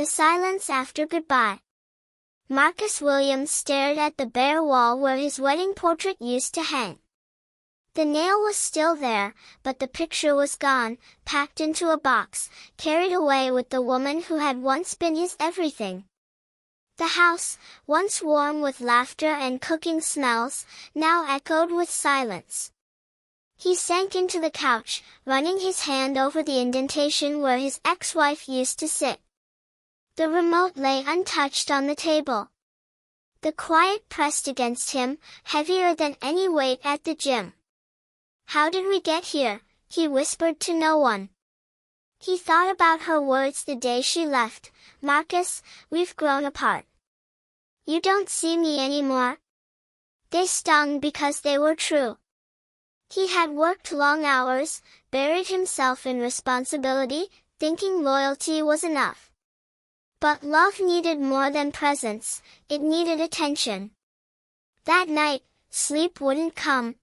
The silence after goodbye. Marcus Williams stared at the bare wall where his wedding portrait used to hang. The nail was still there, but the picture was gone, packed into a box, carried away with the woman who had once been his everything. The house, once warm with laughter and cooking smells, now echoed with silence. He sank into the couch, running his hand over the indentation where his ex-wife used to sit. The remote lay untouched on the table. The quiet pressed against him, heavier than any weight at the gym. "How did we get here?" he whispered to no one. He thought about her words the day she left. "Marcus, we've grown apart. You don't see me anymore." They stung because they were true. He had worked long hours, buried himself in responsibility, thinking loyalty was enough. But love needed more than presence, it needed attention. That night, sleep wouldn't come.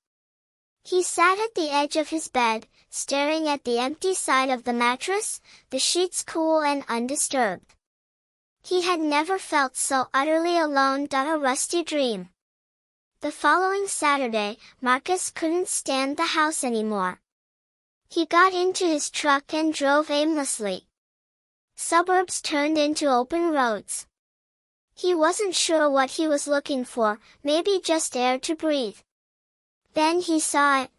He sat at the edge of his bed, staring at the empty side of the mattress, the sheets cool and undisturbed. He had never felt so utterly alone. A rusty dream. The following Saturday, Marcus couldn't stand the house anymore. He got into his truck and drove aimlessly. Suburbs turned into open roads. He wasn't sure what he was looking for, maybe just air to breathe. Then he saw it.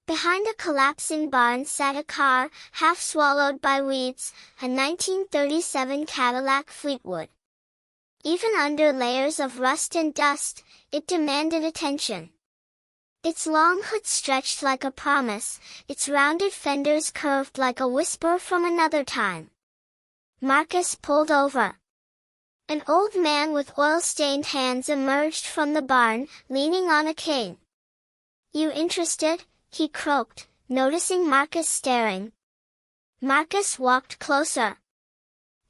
Behind a collapsing barn sat a car, half swallowed by weeds, a 1937 Cadillac Fleetwood. Even under layers of rust and dust, it demanded attention. Its long hood stretched like a promise, its rounded fenders curved like a whisper from another time. Marcus pulled over. An old man with oil-stained hands emerged from the barn, leaning on a cane. "You interested?" he croaked, noticing Marcus staring. Marcus walked closer.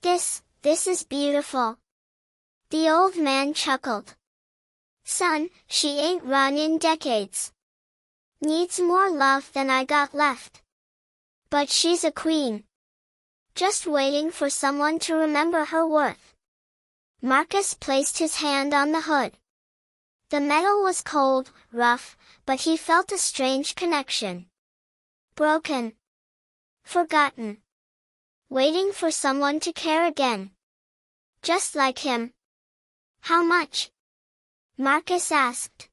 This is beautiful." The old man chuckled. "Son, she ain't run in decades. Needs more love than I got left. But she's a queen. Just waiting for someone to remember her worth." Marcus placed his hand on the hood. The metal was cold, rough, but he felt a strange connection. Broken. Forgotten. Waiting for someone to care again. Just like him. "How much?" Marcus asked.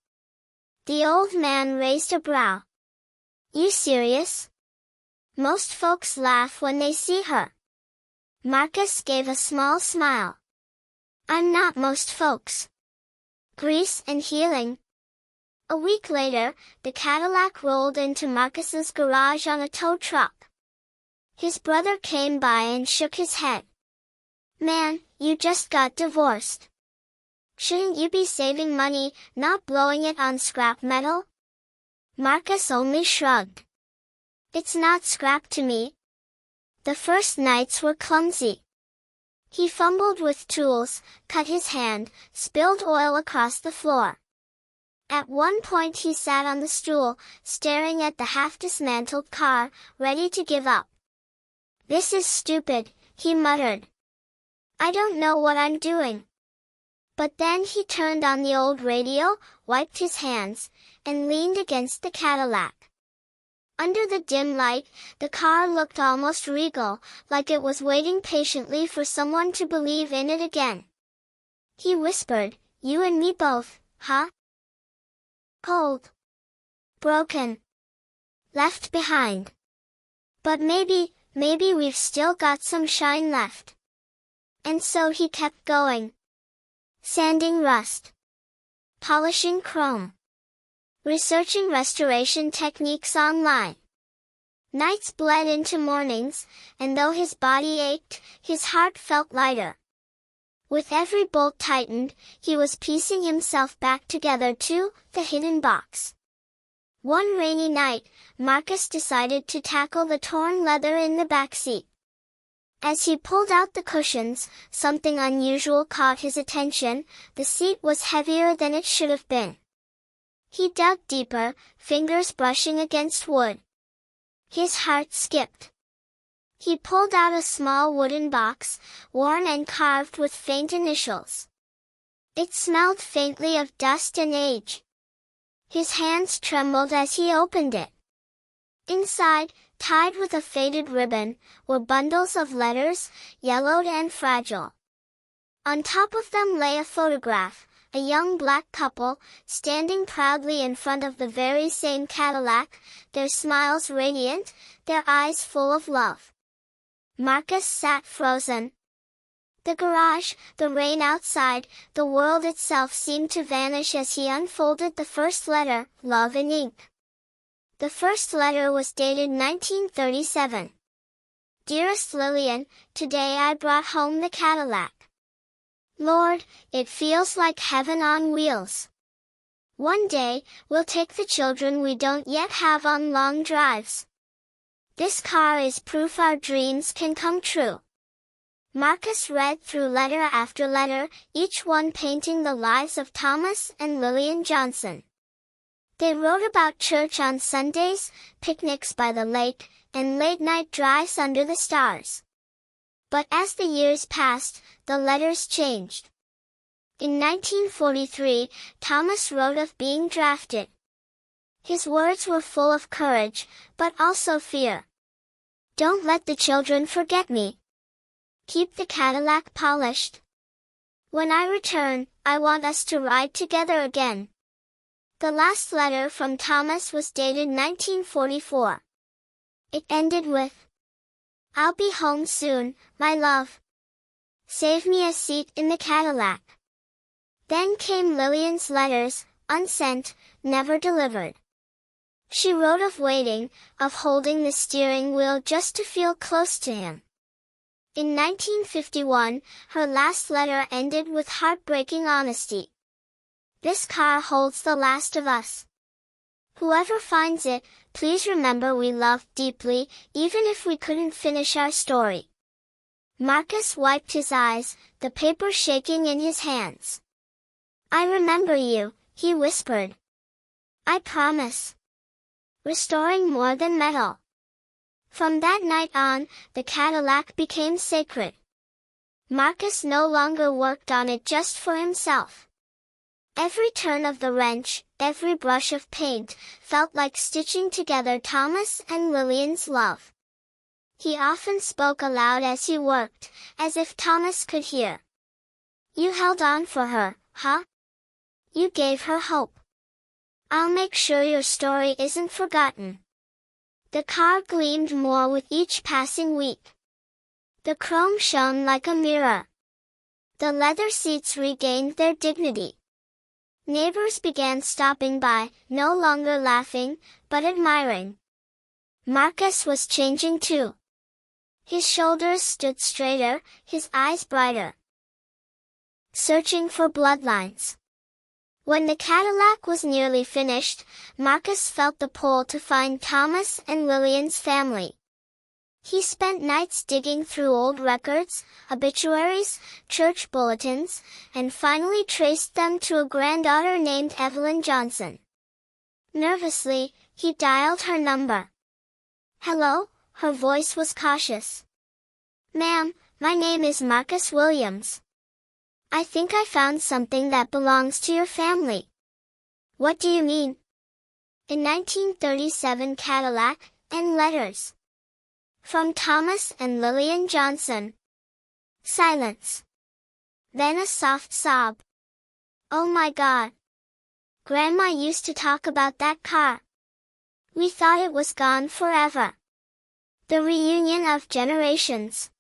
The old man raised a brow. "You serious? Most folks laugh when they see her." Marcus gave a small smile. "I'm not most folks. Grease and healing." A week later, the Cadillac rolled into Marcus's garage on a tow truck. His brother came by and shook his head. "Man, you just got divorced. Shouldn't you be saving money, not blowing it on scrap metal?" Marcus only shrugged. "It's not scrap to me." The first nights were clumsy. He fumbled with tools, cut his hand, spilled oil across the floor. At one point he sat on the stool, staring at the half-dismantled car, ready to give up. "This is stupid," he muttered. "I don't know what I'm doing." But then he turned on the old radio, wiped his hands, and leaned against the Cadillac. Under the dim light, the car looked almost regal, like it was waiting patiently for someone to believe in it again. He whispered, "You and me both, huh? Cold. Broken. Left behind. But maybe we've still got some shine left." And so he kept going. Sanding rust. Polishing chrome. Researching restoration techniques online. Nights bled into mornings, and though his body ached, his heart felt lighter. With every bolt tightened, he was piecing himself back together to the hidden box. One rainy night, Marcus decided to tackle the torn leather in the back seat. As he pulled out the cushions, something unusual caught his attention. The seat was heavier than it should have been. He dug deeper, fingers brushing against wood. His heart skipped. He pulled out a small wooden box, worn and carved with faint initials. It smelled faintly of dust and age. His hands trembled as he opened it. Inside, tied with a faded ribbon, were bundles of letters, yellowed and fragile. On top of them lay a photograph, a young black couple, standing proudly in front of the very same Cadillac, their smiles radiant, their eyes full of love. Marcus sat frozen. The garage, the rain outside, the world itself seemed to vanish as he unfolded the first letter, love in ink. The first letter was dated 1937. Dearest Lillian, today I brought home the Cadillac. Lord, it feels like heaven on wheels. One day, we'll take the children we don't yet have on long drives. This car is proof our dreams can come true. Marcus read through letter after letter, each one painting the lives of Thomas and Lillian Johnson. They wrote about church on Sundays, picnics by the lake, and late-night drives under the stars. But as the years passed, the letters changed. In 1943, Thomas wrote of being drafted. His words were full of courage, but also fear. Don't let the children forget me. Keep the Cadillac polished. When I return, I want us to ride together again. The last letter from Thomas was dated 1944. It ended with, I'll be home soon, my love. Save me a seat in the Cadillac. Then came Lillian's letters, unsent, never delivered. She wrote of waiting, of holding the steering wheel just to feel close to him. In 1951, her last letter ended with heartbreaking honesty. This car holds the last of us. Whoever finds it, please remember we loved deeply, even if we couldn't finish our story. Marcus wiped his eyes, the paper shaking in his hands. I remember you, he whispered. I promise. Restoring more than metal. From that night on, the Cadillac became sacred. Marcus no longer worked on it just for himself. Every turn of the wrench, every brush of paint, felt like stitching together Thomas and Lillian's love. He often spoke aloud as he worked, as if Thomas could hear. You held on for her, huh? You gave her hope. I'll make sure your story isn't forgotten. The car gleamed more with each passing week. The chrome shone like a mirror. The leather seats regained their dignity. Neighbors began stopping by, no longer laughing, but admiring. Marcus was changing too. His shoulders stood straighter, his eyes brighter. Searching for bloodlines. When the Cadillac was nearly finished, Marcus felt the pull to find Thomas and Lillian's family. He spent nights digging through old records, obituaries, church bulletins, and finally traced them to a granddaughter named Evelyn Johnson. Nervously, he dialed her number. Hello, her voice was cautious. Ma'am, my name is Marcus Williams. I think I found something that belongs to your family. What do you mean? A 1937 Cadillac, and letters. From Thomas and Lillian Johnson. Silence. Then a soft sob. Oh my God. Grandma used to talk about that car. We thought it was gone forever. The reunion of generations.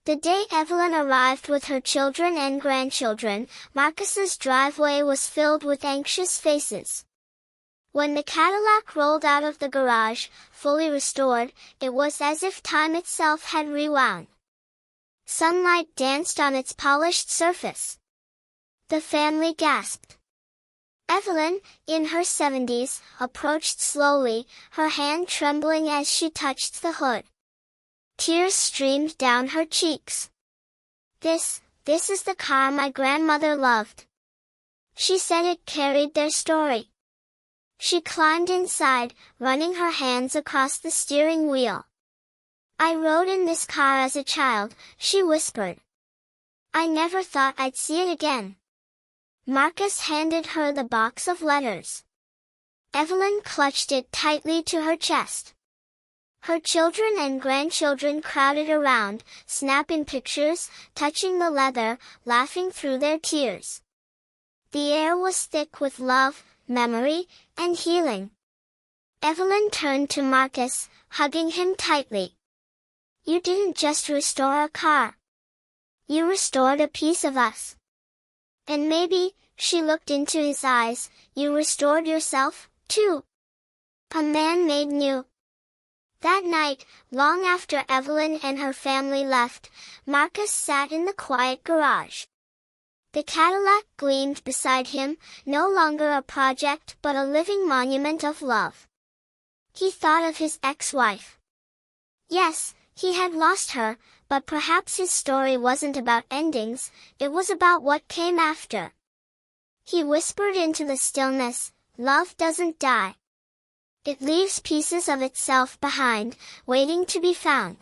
The day Evelyn arrived with her children and grandchildren, Marcus's driveway was filled with anxious faces. When the Cadillac rolled out of the garage, fully restored, it was as if time itself had rewound. Sunlight danced on its polished surface. The family gasped. Evelyn, in her 70s, approached slowly, her hand trembling as she touched the hood. Tears streamed down her cheeks. This is the car my grandmother loved. She said it carried their story. She climbed inside, running her hands across the steering wheel. I rode in this car as a child, she whispered. I never thought I'd see it again. Marcus handed her the box of letters. Evelyn clutched it tightly to her chest. Her children and grandchildren crowded around, snapping pictures, touching the leather, laughing through their tears. The air was thick with love, memory, and healing. Evelyn turned to Marcus, hugging him tightly. You didn't just restore a car. You restored a piece of us. And maybe, she looked into his eyes, you restored yourself, too. A man made new. That night, long after Evelyn and her family left, Marcus sat in the quiet garage. The Cadillac gleamed beside him, no longer a project but a living monument of love. He thought of his ex-wife. Yes, he had lost her, but perhaps his story wasn't about endings, it was about what came after. He whispered into the stillness, love doesn't die. It leaves pieces of itself behind, waiting to be found.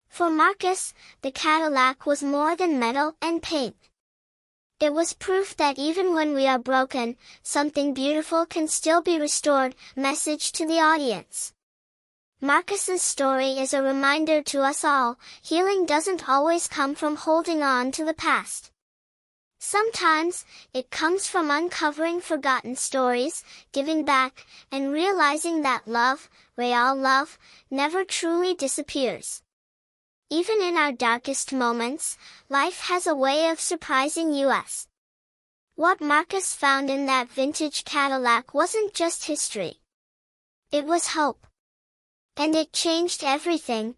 For Marcus, the Cadillac was more than metal and paint. It was proof that even when we are broken, something beautiful can still be restored. Message to the audience. Marcus's story is a reminder to us all, healing doesn't always come from holding on to the past. Sometimes, it comes from uncovering forgotten stories, giving back, and realizing that love, real love, never truly disappears. Even in our darkest moments, life has a way of surprising us. What Marcus found in that vintage Cadillac wasn't just history. It was hope. And it changed everything,